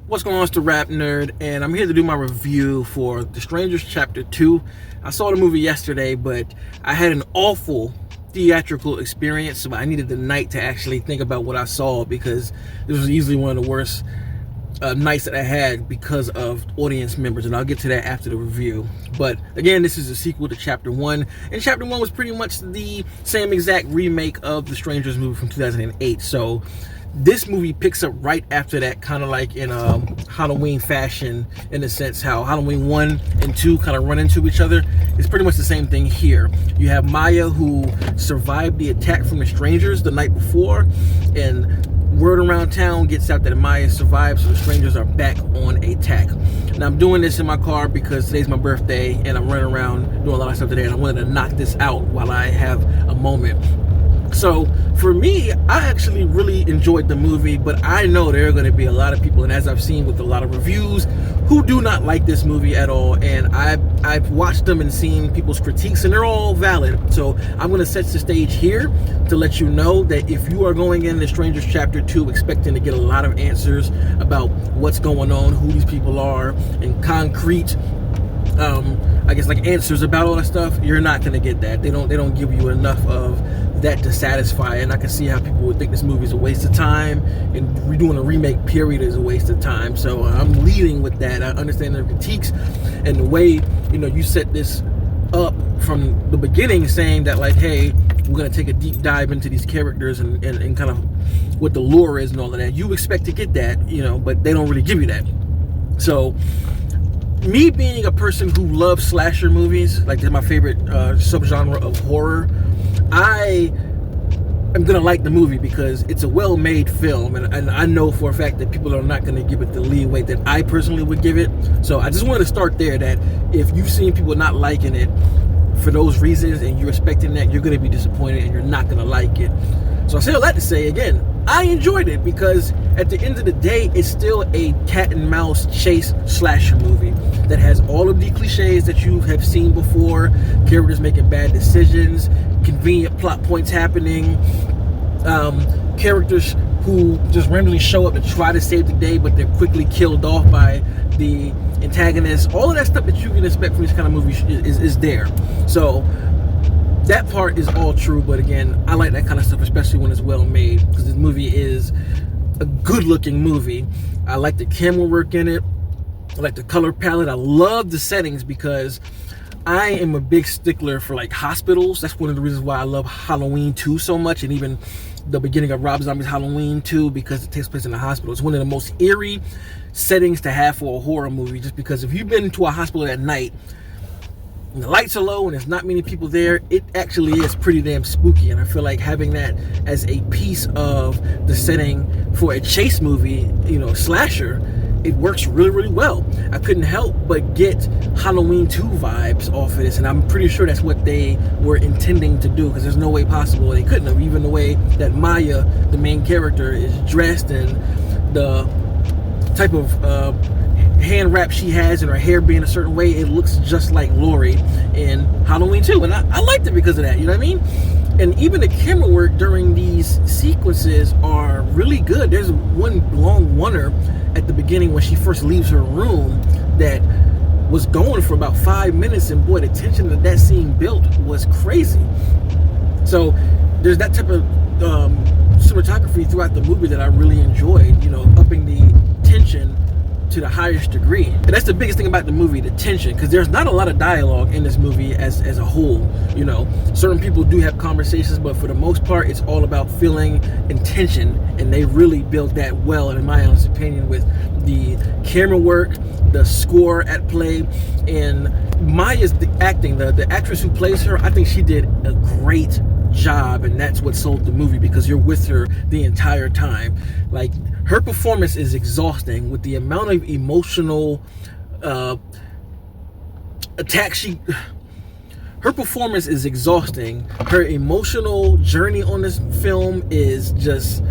What's going on? It's the RapNerd, and I'm here to do my review for The Strangers Chapter 2. I saw the movie yesterday, but I had an awful theatrical experience, so I needed the night to actually think about what I saw because this was easily one of the worst nights that I had because of audience members, and I'll get to that after the review. But again, this is a sequel to Chapter 1, and Chapter 1 was pretty much the same exact remake of the Strangers movie from 2008, so this movie picks up right after that, kind of like in Halloween fashion, in a sense how Halloween 1 and 2 kind of run into each other. It's pretty much the same thing here. You have Maya, who survived the attack from the strangers the night before, and word around town gets out that Maya survived, so the strangers are back on attack. Now I'm doing this in my car because today's my birthday and I'm running around doing a lot of stuff today, and I wanted to knock this out while I have a moment. So for me, I actually really enjoyed the movie, but I know there are going to be a lot of people, and as I've seen with a lot of reviews, who do not like this movie at all. And I've watched them and seen people's critiques, and they're all valid. So I'm going to set the stage here to let you know that if you are going in The Strangers Chapter 2 expecting to get a lot of answers about what's going on, who these people are, and concrete I guess like answers about all that stuff, you're not gonna get that. They don't give you enough of that to satisfy, and I can see how people would think this movie is a waste of time, and redoing a remake period is a waste of time. So I'm leading with that. I understand the critiques and the way you set this up from the beginning, saying that like, hey, we're gonna take a deep dive into these characters and kind of what the lore is and all of that. You expect to get that, but they don't really give you that. So me being a person who loves slasher movies, like they're my favorite subgenre of horror, I am gonna like the movie because it's a well-made film, and I know for a fact that people are not gonna give it the leeway that I personally would give it. So I just wanted to start there, that if you've seen people not liking it for those reasons and you're expecting that, you're gonna be disappointed and you're not gonna like it. So I say all that to say, again, I enjoyed it because at the end of the day, it's still a cat and mouse chase slasher movie that has all of the cliches that you have seen before: characters making bad decisions, convenient plot points happening, characters who just randomly show up to try to save the day, but they're quickly killed off by the antagonist. All of that stuff that you can expect from this kind of movie is there. So that part is all true, but again, I like that kind of stuff, especially when it's well made, because this movie is a good looking movie. I like the camera work in it. I like the color palette. I love the settings because I am a big stickler for like hospitals. That's one of the reasons why I love Halloween 2 so much, and even the beginning of Rob Zombie's Halloween 2, because it takes place in a hospital. It's one of the most eerie settings to have for a horror movie, just because if you've been to a hospital at night and the lights are low and there's not many people there, it actually is pretty damn spooky. And I feel like having that as a piece of the setting for a chase movie, slasher, it works really, really well. I couldn't help but get Halloween 2 vibes off of this, and I'm pretty sure that's what they were intending to do, because there's no way possible they couldn't have. Even the way that Maya, the main character, is dressed and the type of hand wrap she has and her hair being a certain way, it looks just like Laurie in Halloween 2, and I liked it because of that, you know what I mean? And even the camera work during these sequences are really good. There's one long oneer at the beginning when she first leaves her room that was going for about 5 minutes, and boy, the tension that scene built was crazy. So there's that type of cinematography throughout the movie that I really enjoyed, upping the tension to the highest degree. And that's the biggest thing about the movie, the tension, because there's not a lot of dialogue in this movie as a whole. Certain people do have conversations, but for the most part, it's all about feeling and tension, and they really built that well, in my honest opinion, with the camera work, the score at play, and Maya's acting. The actress who plays her, I think she did a great job, and that's what sold the movie, because you're with her the entire time. Like, her performance is exhausting with the amount of emotional attack her performance is exhausting. Her emotional journey on this film is just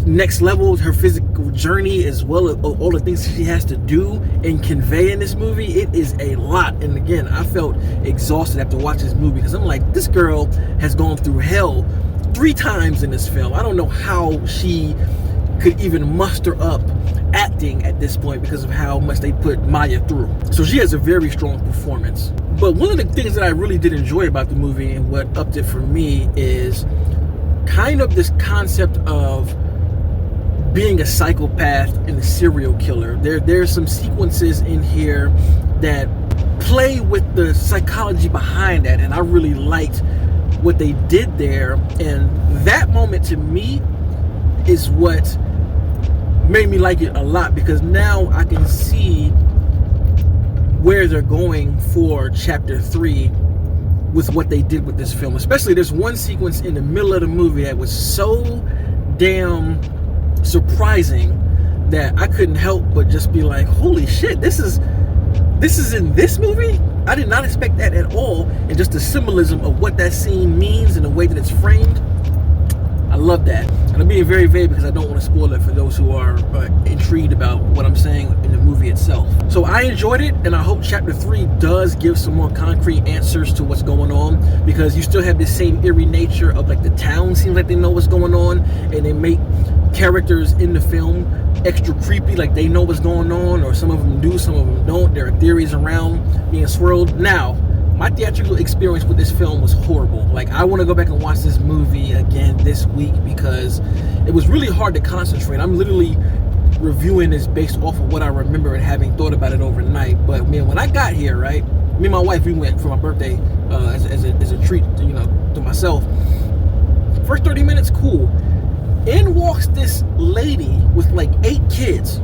next level. Her physical journey, as well as all the things she has to do and convey in this movie, it is a lot. And again, I felt exhausted after watching this movie, because I'm like, this girl has gone through hell 3 times in this film. I don't know how she could even muster up acting at this point because of how much they put Maya through. So she has a very strong performance. But one of the things that I really did enjoy about the movie and what upped it for me is kind of this concept of being a psychopath and a serial killer. There's some sequences in here that play with the psychology behind that, and I really liked what they did there. And that moment to me is what made me like it a lot, because now I can see where they're going for chapter 3 with what they did with this film. Especially there's one sequence in the middle of the movie that was so damn surprising that I couldn't help but just be like, holy shit, this is in this movie? I did not expect that at all. And just the symbolism of what that scene means and the way that it's framed, I love that. And I'm being very vague because I don't want to spoil it for those who are intrigued about what I'm saying in the movie itself. So I enjoyed it, and I hope chapter 3 does give some more concrete answers to what's going on, because you still have this same eerie nature of like the town seems like they know what's going on, and they make characters in the film extra creepy, like they know what's going on, or some of them do, some of them don't. There are theories around being swirled. Now, my theatrical experience with this film was horrible. Like, I want to go back and watch this movie again this week because it was really hard to concentrate. I'm literally reviewing this based off of what I remember and having thought about it overnight. But man, when I got here, right, me and my wife, we went for my birthday as a treat, to myself. First 30 minutes, cool. In walks this lady with like 8 kids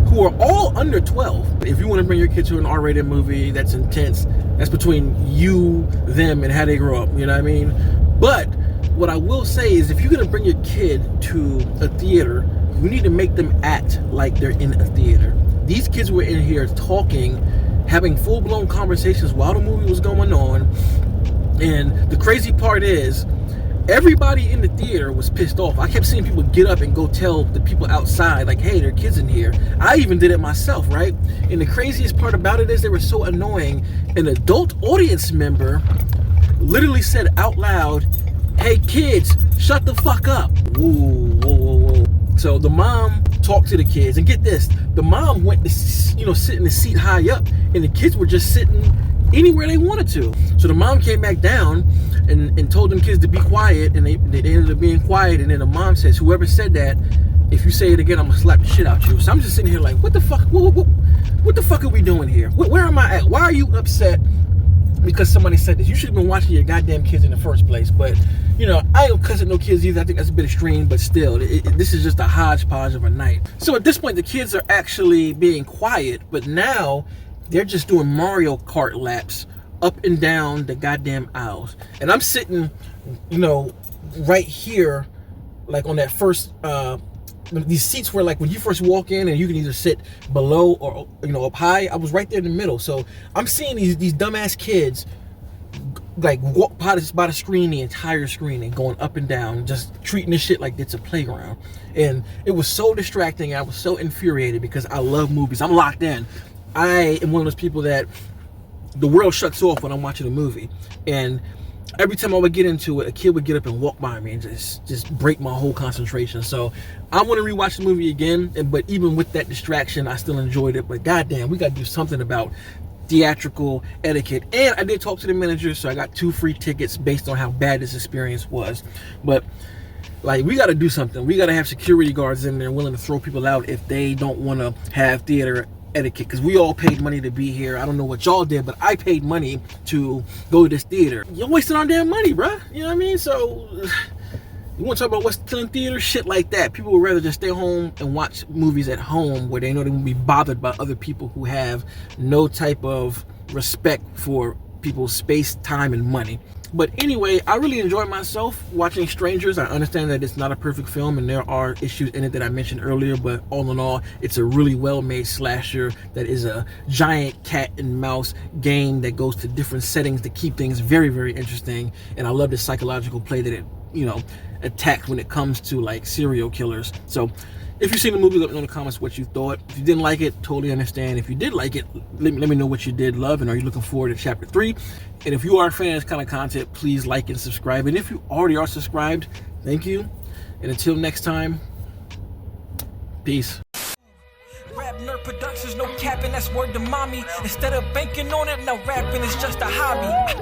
who are all under 12. If you want to bring your kid to an R-rated movie that's intense, that's between you, them, and how they grow up, you know what I mean? But what I will say is, if you're going to bring your kid to a theater, you need to make them act like they're in a theater. These kids were in here talking, having full-blown conversations while the movie was going on. And the crazy part is, everybody in the theater was pissed off. I kept seeing people get up and go tell the people outside, like, hey, there are kids in here. I even did it myself, right? And the craziest part about it is they were so annoying. An adult audience member literally said out loud, hey, kids, shut the fuck up. Whoa, whoa, whoa, whoa. So the mom talked to the kids, and get this, the mom went to, sit in the seat high up, and the kids were just sitting anywhere they wanted to. So the mom came back down and told them kids to be quiet, and they ended up being quiet. And then the mom says, whoever said that, if you say it again, I'm gonna slap the shit out you. So I'm just sitting here like, what the fuck? What the fuck are we doing here? Where am I at? Why are you upset because somebody said this? You should have been watching your goddamn kids in the first place. But I ain't cussing no kids either. I think that's a bit extreme, but still, this is just a hodgepodge of a night. So at this point, the kids are actually being quiet, but now they're just doing Mario Kart laps up and down the goddamn aisles. And I'm sitting, right here, like on that first, these seats where, like, when you first walk in and you can either sit below or, up high. I was right there in the middle. So I'm seeing these dumbass kids, like, walk by the screen, the entire screen, and going up and down, just treating this shit like it's a playground. And it was so distracting. I was so infuriated because I love movies. I'm locked in. I am one of those people that the world shuts off when I'm watching a movie, and every time I would get into it, a kid would get up and walk by me and just break my whole concentration. So I want to rewatch the movie again, but even with that distraction, I still enjoyed it. But goddamn, we got to do something about theatrical etiquette. And I did talk to the manager, so I got 2 free tickets based on how bad this experience was. But like, we got to do something. We got to have security guards in there willing to throw people out if they don't want to have theater etiquette, because we all paid money to be here. I don't know what y'all did, but I paid money to go to this theater. You're wasting our damn money, bruh. You know what I mean? So you want to talk about what's killing theater? Shit like that. People would rather just stay home and watch movies at home where they know they won't be bothered by other people who have no type of respect for people's space, time, and money. But anyway, I really enjoyed myself watching Strangers. I understand that it's not a perfect film and there are issues in it that I mentioned earlier, but all in all, it's a really well-made slasher that is a giant cat and mouse game that goes to different settings to keep things very, very interesting. And I love the psychological play that it, attacks when it comes to, like, serial killers. So if you've seen the movie, let me know in the comments what you thought. If you didn't like it, totally understand. If you did like it, let me know what you did love, and are you looking forward to chapter 3? And if you are a fan of this kind of content, please like and subscribe. And if you already are subscribed, thank you. And until next time, Peace. RapNerd Productions, no capping, that's word to mommy. Instead of banking on it, now rapping is just a hobby.